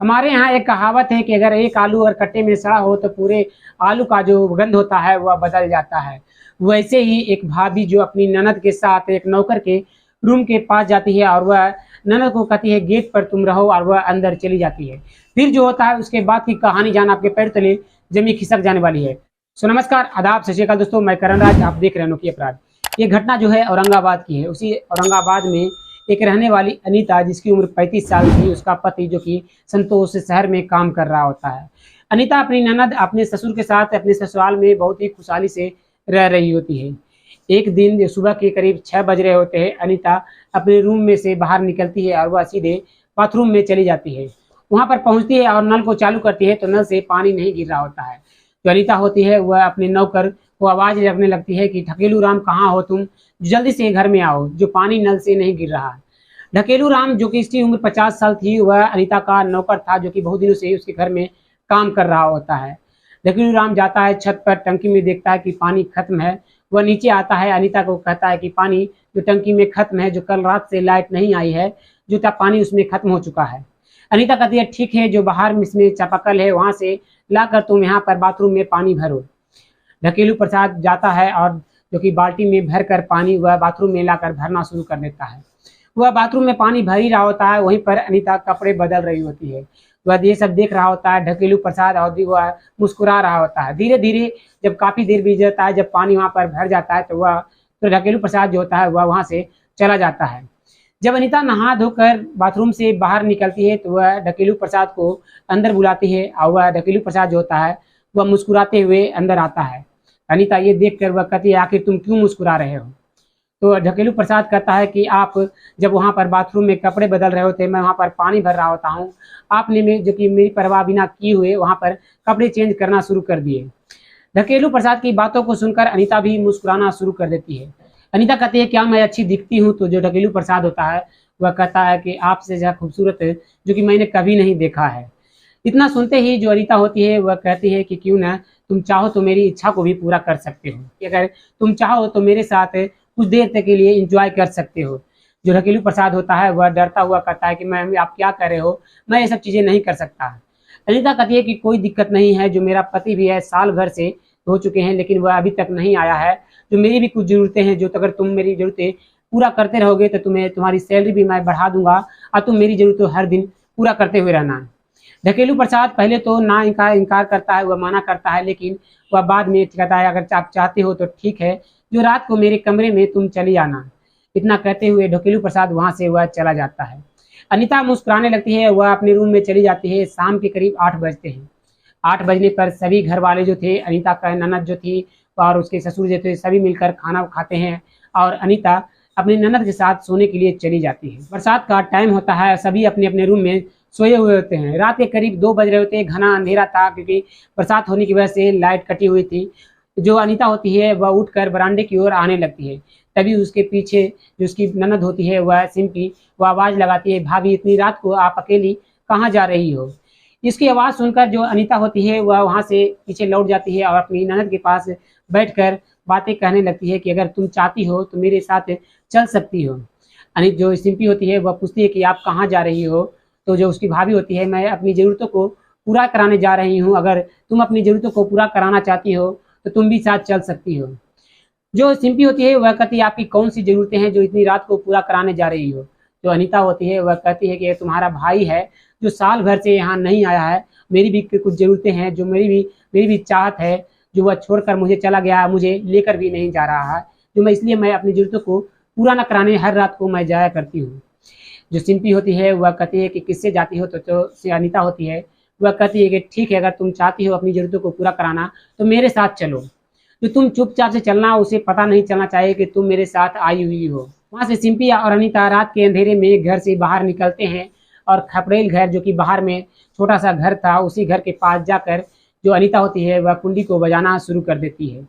हमारे यहाँ एक कहावत है कि अगर एक आलू और कट्टे में सड़ा हो तो पूरे आलू का जो गंध होता है वह बदल जाता है। वैसे ही एक भाभी जो अपनी ननद के साथ एक नौकर के रूम के पास जाती है और वह ननद को कहती है गेट पर तुम रहो, और वह अंदर चली जाती है। फिर जो होता है उसके बाद की कहानी जान आपके पैर तले जमी खिसक जाने वाली है। सो नमस्कार, आदाब, सत श्री अकाल दोस्तों, मैं करण राज, आप देख रहे हैं अनोखी अपराध। ये घटना जो है औरंगाबाद की है। उसी औरंगाबाद में एक रहने वाली अनीता, जिसकी उम्र 35 साल थी, उसका पति जो कि संतोष शहर में काम कर रहा होता है। अनीता अपनी ननद अपने ससुर के साथ अपने ससुराल में बहुत ही खुशहाली से रह रही होती है। एक दिन सुबह के करीब 6 बज रहे होते हैं। अनीता अपने रूम में से बाहर निकलती है और वह सीधे बाथरूम में चली जाती है। वहां पर पहुंचती है और नल को चालू करती है तो नल से पानी नहीं गिर रहा होता है। जो अनीता होती है वह अपने नौकर को आवाज लगने लगती है कि ढकेलू राम कहाँ हो तुम, जल्दी से घर में आओ, जो पानी नल से नहीं गिर रहा है। ढकेलू राम जो कि इसकी उम्र 50 साल थी, वह अनीता का नौकर था जो कि बहुत दिनों से उसके घर में काम कर रहा होता है। ढकेलू राम जाता है छत पर, टंकी में देखता है कि पानी खत्म है। वह नीचे आता है, अनीता को कहता है कि पानी जो टंकी में खत्म है, जो कल रात से लाइट नहीं आई है, जो था पानी उसमें खत्म हो चुका है। अनीता कहती है ठीक है, जो बाहर इसमें चापाकल है वहां से लाकर तुम यहाँ पर बाथरूम में पानी भरो। ढकेलू प्रसाद जाता है और जो कि बाल्टी में भर कर पानी वह बाथरूम में लाकर भरना शुरू कर देता है। वह बाथरूम में पानी भर ही रहा होता है, वहीं पर अनीता कपड़े बदल रही होती है। वह ये सब देख रहा होता है ढकेलू प्रसाद, और वह मुस्कुरा रहा होता है। धीरे धीरे जब काफी देर बीत जाता है, जब पानी वहां पर भर जाता है तो ढकेलू प्रसाद जो होता है वह वहां से चला जाता है। जब अनीता नहा धोकर बाथरूम से बाहर निकलती है तो वह ढकेलू प्रसाद को अंदर बुलाती है, और वह ढकेलू प्रसाद जो होता है वह मुस्कुराते हुए अंदर आता है। अनीता ये देखकर वह कहती है आखिर तुम क्यों मुस्कुरा रहे हो। तो ढकेलू प्रसाद कहता है कि आप जब वहाँ पर बाथरूम में कपड़े बदल रहे होते, मैं वहाँ पर पानी भर रहा होता हूँ, आपने जो कि मेरी परवाह बिना किए हुए वहाँ पर कपड़े चेंज करना शुरू कर दिए। ढकेलू प्रसाद की बातों को सुनकर अनीता भी मुस्कुराना शुरू कर देती है। अनीता कहती है क्या मैं अच्छी दिखती हूँ। तो जो ढकेलू प्रसाद होता है वह कहता है कि आपसे ज्यादा खूबसूरत जो कि मैंने कभी नहीं देखा है। इतना सुनते ही जो अनीता होती है वह कहती है कि क्यों ना तुम चाहो तो मेरी इच्छा को भी पूरा कर सकते हो, कि अगर तुम चाहो तो मेरे साथ कुछ देर तक के लिए एंजॉय कर सकते हो। जो ढकेलू प्रसाद होता है वह डरता हुआ कहता है कि मैं आप क्या कर रहे हो, मैं ये सब चीज़ें नहीं कर सकता। अनीता कहती है कि कोई दिक्कत नहीं है, जो मेरा पति भी है साल भर से हो चुके हैं लेकिन वह अभी तक नहीं आया है। जो मेरी भी कुछ ज़रूरतें हैं, जो अगर तुम मेरी ज़रूरतें पूरा करते रहोगे तो तुम्हारी सैलरी भी मैं बढ़ा दूंगा, और तुम मेरी ज़रूरतों हर दिन पूरा करते हुए रहना है। ढकेलू प्रसाद पहले तो ना इनकार करता है, वह मना करता है, लेकिन वह बाद में कहता है अगर आप चाहते हो तो ठीक है, जो रात को मेरे कमरे में तुम चली आना। इतना कहते हुए ढकेलू प्रसाद वहां से वह चला जाता है। अनीता मुस्कुराने लगती है, वह अपने रूम में चली जाती है। शाम के करीब 8 बजते हैं। 8 बजने पर सभी घर वाले जो थे, अनीता का ननद जो थी और उसके ससुर जो थे, सभी मिलकर खाना खाते हैं और अनीता अपनी ननद के साथ सोने के लिए चली जाती है। बरसात का टाइम होता है, सभी अपने अपने रूम में सोए हुए होते हैं। रात के करीब 2 बज रहे होते हैं। घना अंधेरा था क्योंकि बरसात होने की वजह से लाइट कटी हुई थी। जो अनीता होती है वह उठकर बरामदे की ओर आने लगती है। तभी उसके पीछे जो उसकी ननद होती है वह सिंपी, वह आवाज़ लगाती है भाभी इतनी रात को आप अकेली कहाँ जा रही हो। इसकी आवाज़ सुनकर जो अनीता होती है वह वहाँ से पीछे लौट जाती है और अपनी ननद के पास बैठकर बातें कहने लगती है कि अगर तुम चाहती हो तो मेरे साथ चल सकती हो। जो सिंपी होती है वह पूछती है कि आप कहाँ जा रही हो। तो जो उसकी भाभी होती है, मैं अपनी ज़रूरतों को पूरा कराने जा रही हूँ, अगर तुम अपनी ज़रूरतों को पूरा कराना चाहती हो तो तुम भी साथ चल सकती हो। जो सिंपी होती है वह कहती है आपकी कौन सी ज़रूरतें हैं जो इतनी रात को पूरा कराने जा रही हो। जो अनीता होती है वह कहती है कि ये तुम्हारा भाई है जो साल भर से यहाँ नहीं आया है, मेरी भी कुछ ज़रूरतें हैं, जो मेरी भी चाहत है, जो वह छोड़कर मुझे चला गया, मुझे लेकर भी नहीं जा रहा है, जो इसलिए मैं अपनी ज़रूरतों को पूरा न कराने हर रात को मैं जाया करती हूँ। जो सिंपी होती है वह कहती है कि किससे जाती हो। तो जो अनीता होती है वह कहती है कि ठीक है, अगर तुम चाहती हो अपनी ज़रूरतों को पूरा कराना तो मेरे साथ चलो। जो तुम चुपचाप से चलना, उसे पता नहीं चलना चाहिए कि तुम मेरे साथ आई हुई हो। वहाँ से सिंपी और अनीता रात के अंधेरे में घर से बाहर निकलते हैं और खपड़ेल घर जो कि बाहर में छोटा सा घर था, उसी घर के पास जाकर जो अनीता होती है वह कुंडी को बजाना शुरू कर देती है।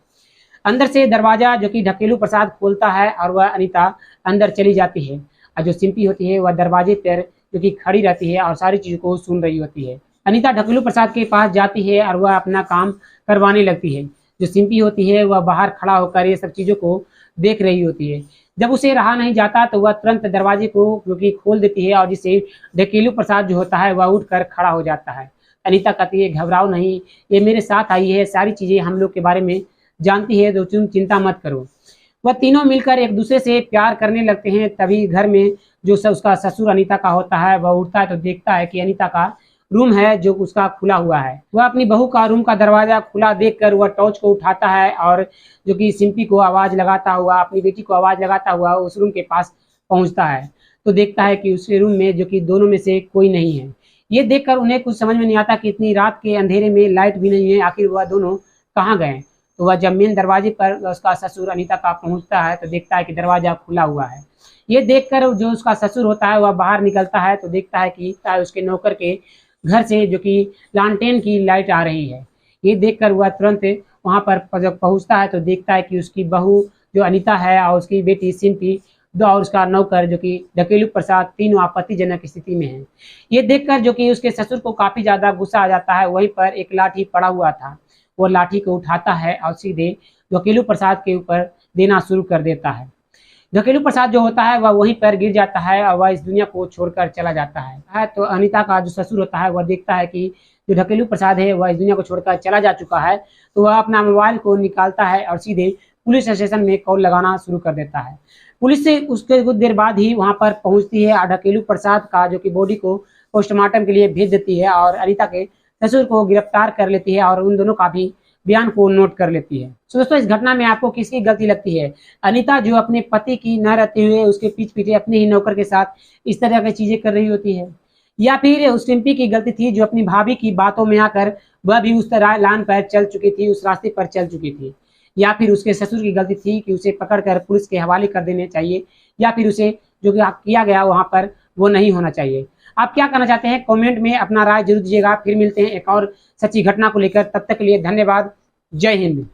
अंदर से दरवाजा जो कि ढकेलू प्रसाद खोलता है और वह अनीता अंदर चली जाती है। और जो सिंपी होती है वह दरवाजे पर जो कि खड़ी रहती है और सारी चीज़ों को सुन रही होती है। अनीता ढकेलू प्रसाद के पास जाती है और वह अपना काम करवाने लगती है। जो सिंपी होती है वह बाहर खड़ा होकर ये सब चीज़ों को देख रही होती है। जब उसे रहा नहीं जाता तो वह तुरंत दरवाजे को जो कि खोल देती है और जिससे ढकेलू प्रसाद जो होता है वह उठकर खड़ा हो जाता है। अनीता कहती है, घबराओ नहीं, ये मेरे साथ आई है, सारी चीजें हम लोग के बारे में जानती है, तो तुम चिंता मत करो। वह तीनों मिलकर एक दूसरे से प्यार करने लगते हैं। तभी घर में जो उसका ससुर अनीता का होता है वह उठता है तो देखता है कि अनीता का रूम है जो उसका खुला हुआ है। वह अपनी बहू का रूम का दरवाजा खुला देखकर वह टॉर्च को उठाता है और जो कि सिंपी को आवाज लगाता हुआ, अपनी बेटी को आवाज लगाता हुआ उस रूम के पास पहुंचता है तो देखता है कि उसके रूम में जो कि दोनों में से कोई नहीं है। ये देखकर उन्हें कुछ समझ में नहीं आता कि इतनी रात के अंधेरे में लाइट भी नहीं है, आखिर वह दोनों कहाँ गए। तो वह जब मेन दरवाजे पर उसका ससुर अनीता का पहुंचता है तो देखता है कि दरवाजा खुला हुआ है। ये देखकर जो उसका ससुर होता है वह बाहर निकलता है तो देखता है कि उसके नौकर के घर से जो कि लालटेन की लाइट आ रही है। ये देखकर वह तुरंत वहां पर जब पहुंचता है तो देखता है कि उसकी बहू जो अनीता है और उसकी बेटी सिंपी और उसका नौकर जो कि ढकेलू प्रसाद तीनों आपत्तिजनक स्थिति में है। ये देखकर जो कि उसके ससुर को काफी ज्यादा गुस्सा आ जाता है। वहीं पर एक लाठी पड़ा हुआ था, वो लाठी को उठाता है और सीधे ढकेलू प्रसाद के ऊपर देना शुरू कर देता है। ढकेलू प्रसाद जो होता है वह वहीं पर गिर जाता है और वह इस दुनिया को छोड़कर चला जाता है। तो अनीता का जो ससुर होता है वह देखता है कि जो ढकेलू प्रसाद है वह इस दुनिया को छोड़कर चला जा चुका है, तो वह अपना मोबाइल को निकालता है और सीधे पुलिस स्टेशन में कॉल लगाना शुरू कर देता है। पुलिस से उसके कुछ देर बाद ही वहां पर पहुंचती है और ढकेलू प्रसाद का जो कि बॉडी को पोस्टमार्टम के लिए भेज देती है और अनीता के ससुर को गिरफ्तार कर लेती है और उन दोनों का भी बयान को नोट कर लेती है। तो दोस्तों, इस घटना में आपको किसकी गलती लगती है? अनीता जो अपने पति की न रहते हुए उसके पीछे अपने ही नौकर के साथ इस तरह की चीजें कर रही होती है, या फिर उस सिंपी की गलती थी जो अपनी भाभी की बातों में आकर वह भी उस तरह लाइन पर चल चुकी थी, उस रास्ते पर चल चुकी थी, या फिर उसके ससुर की गलती थी कि उसे पकड़कर पुलिस के हवाले कर देने चाहिए, या फिर उसे जो किया गया वहां पर वो नहीं होना चाहिए। आप क्या कहना चाहते हैं? कमेंट में अपना राय जरूर दीजिएगा। फिर मिलते हैं एक और सच्ची घटना को लेकर, तब तक के लिए धन्यवाद। जय हिंद।